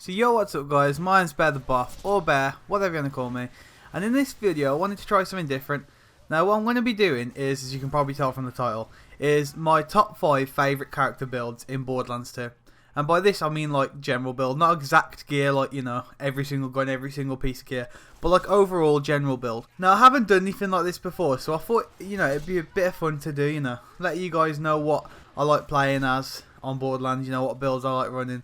So yo, what's up guys, mine's BearTheBoff, or Bear, whatever you want to call me, and in this video I wanted to try something different. Now what I'm going to be doing is, as you can probably tell from the title, is my top 5 favourite character builds in Borderlands 2. And by this I mean like general build, not exact gear like, you know, every single gun, every single piece of gear, but like overall general build. Now I haven't done anything like this before, so I thought, you know, it'd be a bit of fun to do, you know, let you guys know what I like playing as on Borderlands, you know, what builds I like running.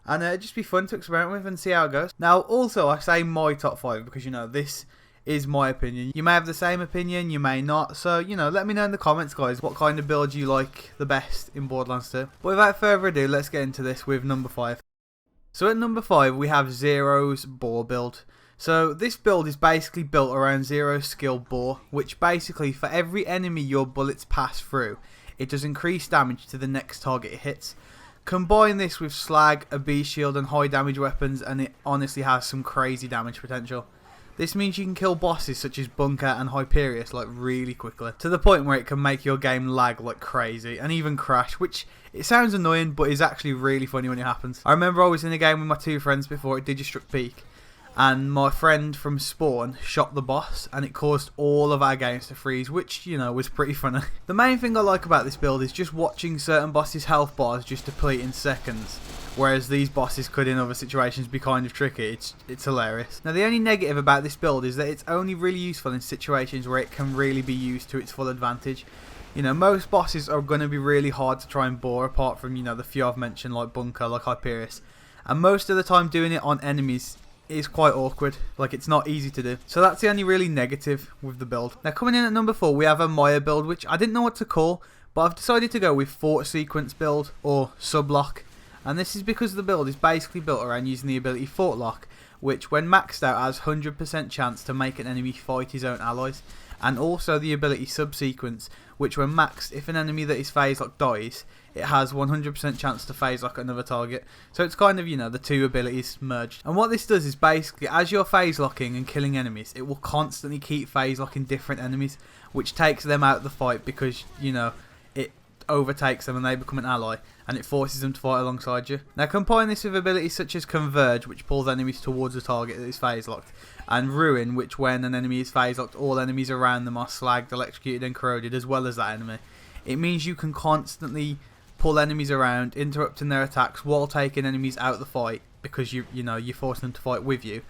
And it'd just be fun to experiment with and see how it goes. Now, also, I say my top 5 because, you know, this is my opinion. You may have the same opinion, you may not. So, you know, let me know in the comments, guys, what kind of build you like the best in Borderlands 2. But without further ado, let's get into this with number 5. So at number 5, we have Zero's Boar build. So this build is basically built around Zero's skill Boar, which basically, for every enemy your bullets pass through, it does increase damage to the next target it hits. Combine this with slag, a B shield and high damage weapons and it honestly has some crazy damage potential. This means you can kill bosses such as Bunker and Hyperius like really quickly, to the point where it can make your game lag like crazy and even crash, which it sounds annoying but is actually really funny when it happens. I remember I was in a game with my 2 friends before it Digistruct peak, and my friend from spawn shot the boss and it caused all of our games to freeze, which, you know, was pretty funny. The main thing I like about this build is just watching certain bosses' health bars just deplete in seconds, whereas these bosses could in other situations be kind of tricky. It's hilarious. Now the only negative about this build is that it's only really useful in situations where it can really be used to its full advantage. You know, most bosses are going to be really hard to try and bore, apart from, you know, the few I've mentioned like Bunker, like Hyperius, and most of the time doing it on enemies is quite awkward, like it's not easy to do. So that's the only really negative with the build. Now coming in at number 4, we have a Maya build, which I didn't know what to call, but I've decided to go with Fort Sequence build, or Sublock. And this is because the build is basically built around using the ability Fort Lock, which when maxed out has 100% chance to make an enemy fight his own allies. And also the ability Subsequence, which when maxed, if an enemy that is phase locked dies, it has 100% chance to phase lock another target. So it's kind of, you know, the 2 abilities merged. And what this does is basically, as you're phase locking and killing enemies, it will constantly keep phase locking different enemies, which takes them out of the fight because, you know, it overtakes them and they become an ally, and it forces them to fight alongside you. Now combine this with abilities such as Converge, which pulls enemies towards the target that is phase locked, and Ruin, which when an enemy is phase locked, all enemies around them are slagged, electrocuted and corroded, as well as that enemy. It means you can constantly pull enemies around, interrupting their attacks while taking enemies out of the fight, because you know you're forcing them to fight with you,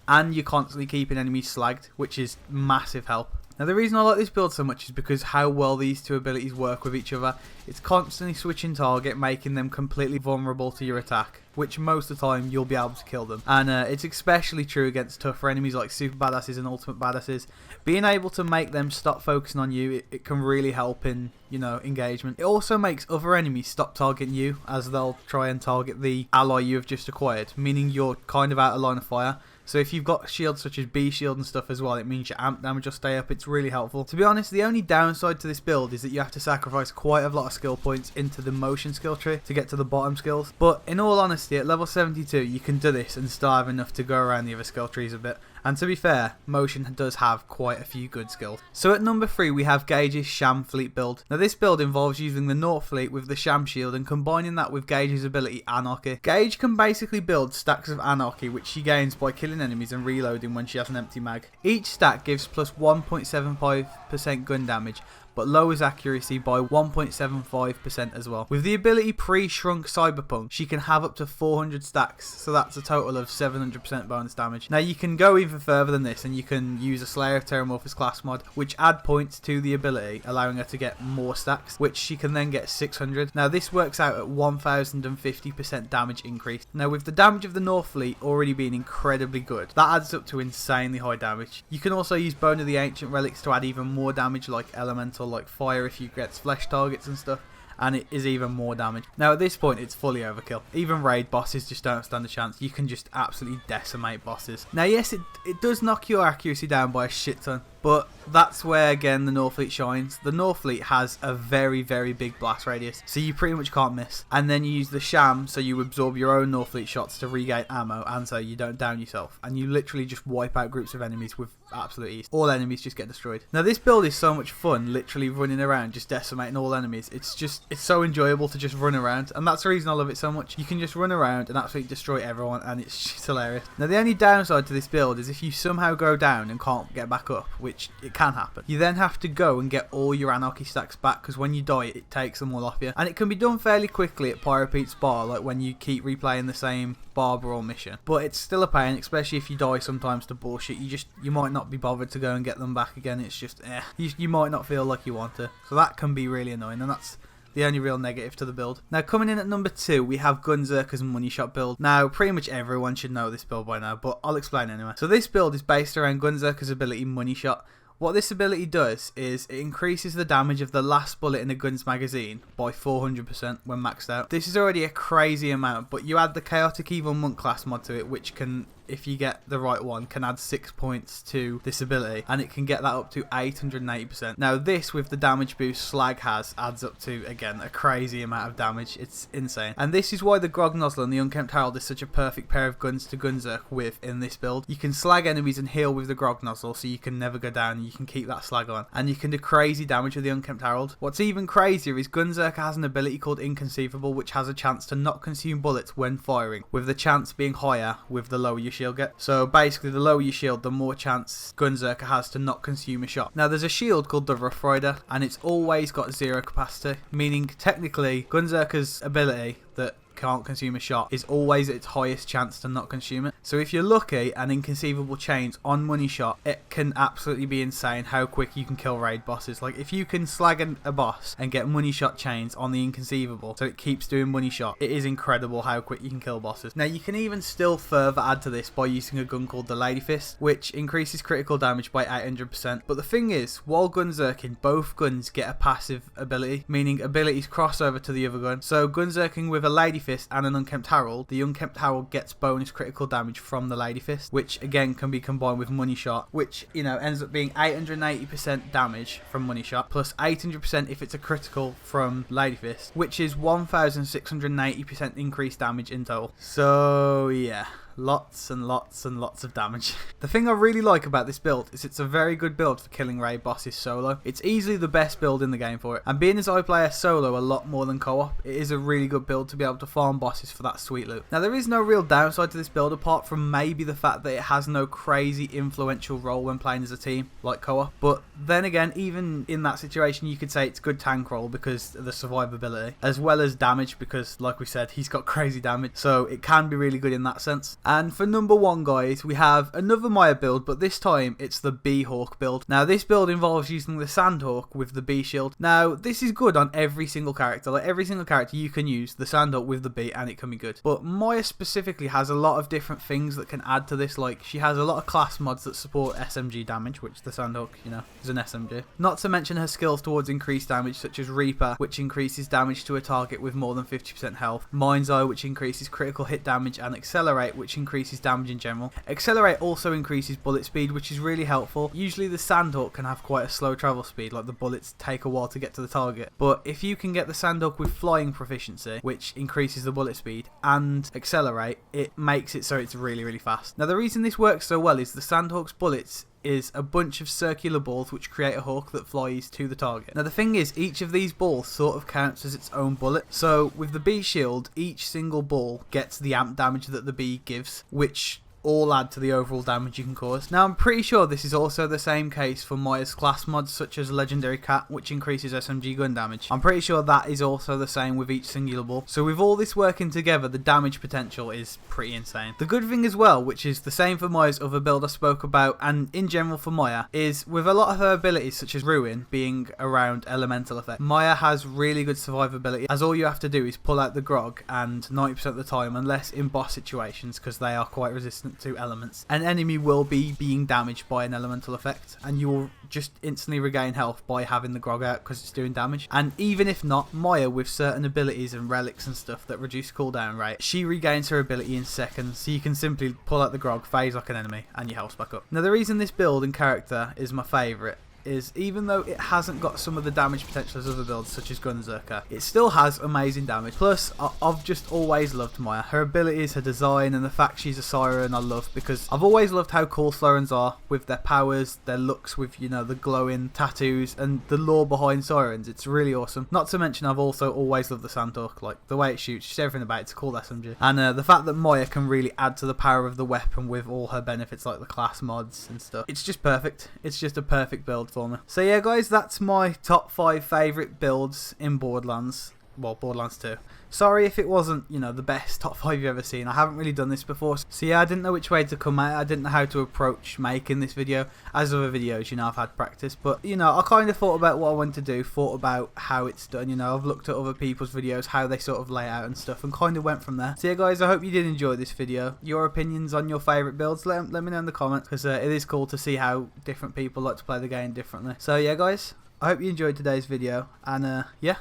and you're constantly keeping enemies slagged, which is massive help. Now the reason I like this build so much is because how well these 2 abilities work with each other. It's constantly switching target, making them completely vulnerable to your attack, which most of the time you'll be able to kill them. And it's especially true against tougher enemies like super badasses and ultimate badasses. Being able to make them stop focusing on you, it can really help in, you know, engagement. It also makes other enemies stop targeting you, as they'll try and target the ally you have just acquired, meaning you're kind of out of line of fire. So if you've got shields such as B shield and stuff as well, it means your amp damage will stay up. It's really helpful. To be honest, the only downside to this build is that you have to sacrifice quite a lot of skill points into the motion skill tree to get to the bottom skills. But in all honesty, at level 72 you can do this and still have enough to go around the other skill trees a bit. And to be fair, motion does have quite a few good skills. So at number 3 we have Gage's Sham Fleet build. Now this build involves using the North Fleet with the Sham Shield and combining that with Gage's ability Anarchy. Gage can basically build stacks of Anarchy, which she gains by killing enemies and reloading when she has an empty mag. Each stack gives plus 1.75% gun damage, but lowers accuracy by 1.75% as well. With the ability Pre-Shrunk Cyberpunk, she can have up to 400 stacks, so that's a total of 700% bonus damage. Now you can go even further than this, and you can use a Slayer of Terramorphous class mod, which add points to the ability, allowing her to get more stacks, which she can then get 600. Now this works out at 1050% damage increase. Now with the damage of the North Fleet already being incredibly good, that adds up to insanely high damage. You can also use Bone of the Ancient Relics to add even more damage, like Elemental, like fire if you get flesh targets and stuff, and it is even more damage. Now at this point it's fully overkill. Even raid bosses just don't stand a chance. You can just absolutely decimate bosses. Now yes, it does knock your accuracy down by a shit ton, But that's where, again, the Northfleet shines. The Northfleet has a very, very big blast radius, so you pretty much can't miss. And then you use the Sham, so you absorb your own Northfleet shots to regain ammo, and so you don't down yourself. And you literally just wipe out groups of enemies with absolute ease. All enemies just get destroyed. Now, this build is so much fun, literally running around, just decimating all enemies. It's so enjoyable to just run around, and that's the reason I love it so much. You can just run around and absolutely destroy everyone, and it's just hilarious. Now, the only downside to this build is if you somehow go down and can't get back up, which it can happen, you then have to go and get all your anarchy stacks back, because when you die it takes them all off you, and it can be done fairly quickly at Pyro Pete's bar, like when you keep replaying the same barber or mission. But it's still a pain, especially if you die sometimes to bullshit. You might not be bothered to go and get them back again. It's just you might not feel like you want to, so that can be really annoying, and that's the only real negative to the build. Now, coming in at number 2, we have Gunzerker's Money Shot build. Now, pretty much everyone should know this build by now, but I'll explain anyway. So this build is based around Gunzerker's ability Money Shot. What this ability does is it increases the damage of the last bullet in a gun's magazine by 400% when maxed out. This is already a crazy amount, but you add the Chaotic Evil Monk class mod to it, which can, if you get the right one, can add 6 points to this ability, and it can get that up to 880%. Now this, with the damage boost Slag has, adds up to, again, a crazy amount of damage. It's insane. And this is why the Grog Nozzle and the Unkempt Herald is such a perfect pair of guns to Gunzerk with in this build. You can slag enemies and heal with the Grog Nozzle, so you can never go down, you can keep that slag on, and you can do crazy damage with the Unkempt Herald. What's even crazier is Gunzerker has an ability called Inconceivable, which has a chance to not consume bullets when firing, with the chance being higher with the lower your shield get. So basically, the lower your shield, the more chance Gunzerker has to not consume a shot. Now, there's a shield called the Rough Rider, and it's always got 0 capacity, meaning technically Gunzerker's ability that can't consume a shot is always its highest chance to not consume it. So if you're lucky and Inconceivable chains on Money Shot, it can absolutely be insane how quick you can kill raid bosses. Like if you can slag a boss and get Money Shot chains on the Inconceivable so it keeps doing Money Shot, it is incredible how quick you can kill bosses. Now you can even still further add to this by using a gun called the Lady Fist, which increases critical damage by 800%. But the thing is, while Gunzerking, both guns get a passive ability, meaning abilities cross over to the other gun. So Gunzerking with a Lady Fist and an Unkempt Herald, the Unkempt Herald gets bonus critical damage from the Lady Fist, which again can be combined with Money Shot, which, you know, ends up being 880% damage from Money Shot, plus 800% if it's a critical from Lady Fist, which is 1680% increased damage in total. So yeah, lots and lots and lots of damage. The thing I really like about this build is it's a very good build for killing raid bosses solo. It's easily the best build in the game for it, and being as I play a solo a lot more than co-op, it is a really good build to be able to farm bosses for that sweet loot. Now there is no real downside to this build apart from maybe the fact that it has no crazy influential role when playing as a team like co-op, but then again, even in that situation you could say it's good tank role because of the survivability, as well as damage because, like we said, he's got crazy damage, so it can be really good in that sense. And for number 1, guys, we have another Maya build, but this time it's the Bee Hawk build. Now this build involves using the Sandhawk with the Bee shield. Now this is good on every single character. Like every single character you can use the Sandhawk with the Bee and it can be good. But Maya specifically has a lot of different things that can add to this. Like she has a lot of class mods that support SMG damage, which the Sandhawk, you know, is an SMG. Not to mention her skills towards increased damage, such as Reaper, which increases damage to a target with more than 50% health. Mind's Eye, which increases critical hit damage, and Accelerate, which increases damage in general. Accelerate also increases bullet speed, which is really helpful. Usually the Sandhawk can have quite a slow travel speed, like the bullets take a while to get to the target. But if you can get the Sandhawk with flying proficiency, which increases the bullet speed, and Accelerate, it makes it so it's really, really fast. Now the reason this works so well is the Sandhawk's bullets is a bunch of circular balls which create a hawk that flies to the target. Now the thing is, each of these balls sort of counts as its own bullet. So with the Bee shield, each single ball gets the amp damage that the Bee gives, which all add to the overall damage you can cause. Now I'm pretty sure this is also the same case for Maya's class mods such as Legendary Cat, which increases SMG gun damage. I'm pretty sure that is also the same with each singular ball. So with all this working together, the damage potential is pretty insane. The good thing as well, which is the same for Maya's other build I spoke about and in general for Maya, is with a lot of her abilities such as Ruin being around elemental effect, Maya has really good survivability, as all you have to do is pull out the grog, and 90% of the time, unless in boss situations because they are quite resistant to elements. An enemy will be being damaged by an elemental effect, and you will just instantly regain health by having the grog out because it's doing damage. And even if not, Maya, with certain abilities and relics and stuff that reduce cooldown rate, she regains her ability in seconds, so you can simply pull out the grog, phase like an enemy, and your health's back up. Now the reason this build and character is my favourite is, even though it hasn't got some of the damage potential as other builds such as Gunzerker, it still has amazing damage. Plus, I've just always loved Maya. Her abilities, her design, and the fact she's a siren I love, because I've always loved how cool sirens are with their powers, their looks with, you know, the glowing tattoos and the lore behind sirens. It's really awesome. Not to mention, I've also always loved the Sandhawk, like the way it shoots, just everything about it's a cool SMG. And the fact that Maya can really add to the power of the weapon with all her benefits like the class mods and stuff. It's just perfect. It's just a perfect build for me. So yeah guys, that's my top 5 favourite builds in Borderlands. Well, Borderlands 2. Sorry if it wasn't, you know, the best top 5 you've ever seen. I haven't really done this before. So yeah, I didn't know which way to come at it. I didn't know how to approach making this video. As other videos, you know, I've had practice. But, you know, I kind of thought about what I wanted to do. Thought about how it's done. You know, I've looked at other people's videos, how they sort of lay out and stuff, and kind of went from there. So yeah guys, I hope you did enjoy this video. Your opinions on your favourite builds, let me know in the comments. Because it is cool to see how different people like to play the game differently. So yeah guys, I hope you enjoyed today's video. And yeah,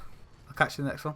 I'll catch you in the next one.